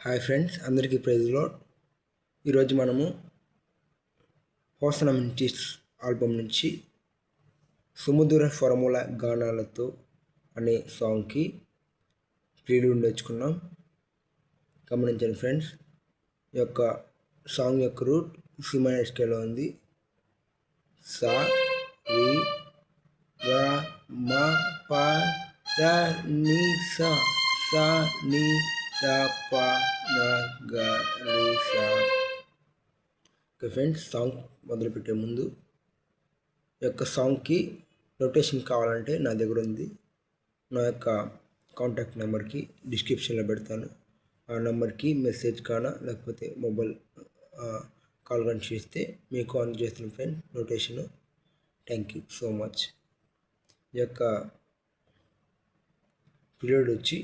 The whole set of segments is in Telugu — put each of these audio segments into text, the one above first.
హాయ్ ఫ్రెండ్స్, అందరికీ ప్రైజ్ లార్డ్. ఈరోజు మనము హోసనా మినిస్ట్రీస్ ఆల్బమ్ నుంచి సుమధుర స్వరముల గానాలతో అనే సాంగ్కి ప్రిల్యూడ్ నేర్చుకున్నాం. గమనించండి ఫ్రెండ్స్, ఈ యొక్క సాంగ్ యొక్క రూట్ సి మైనర్ స్కేల్లో ఉంది. సా రి గా మా పా దా ని సా సా ని దా పా నా గా రి సా. ఓకే ఫ్రెండ్స్, సాంగ్ మొదలుపెట్టే ముందు ఈ యొక్క సాంగ్కి నోటేషన్ కావాలంటే నా దగ్గర ఉంది. నా యొక్క కాంటాక్ట్ నెంబర్కి డిస్క్రిప్షన్లో పెడతాను. ఆ నెంబర్కి మెసేజ్ కానా లేకపోతే మొబైల్ కాల్ కానీ చేస్తే మీకు అందజేస్తాను friend notation. Thank you so much. ఈ యొక్క పీరియడ్ వచ్చి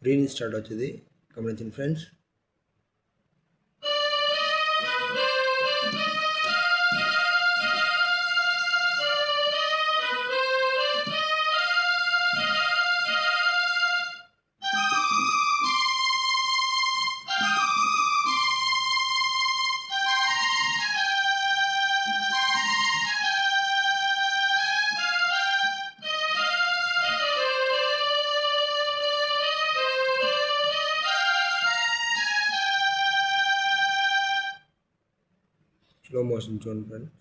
రీని స్టార్ట్ అవుతుంది. గమనించండి ఫ్రెండ్స్. స్లో మోషన్ చూడండి ఫ్రెండ్స్.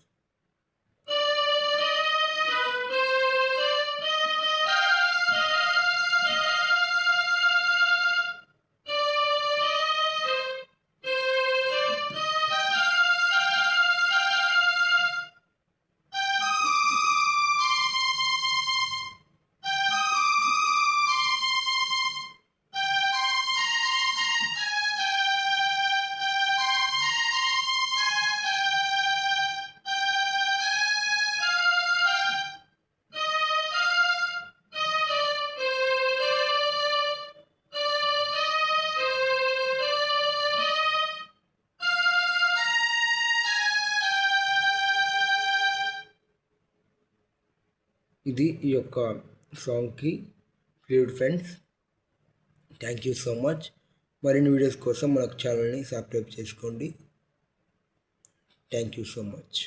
ఇది ఈ యొక్క సాంగ్కి prelude friends. Thank you so much. మరిన్ని వీడియోస్ కోసం మన ఛానల్ని సబ్స్క్రైబ్ చేసుకోండి. Thank you so much.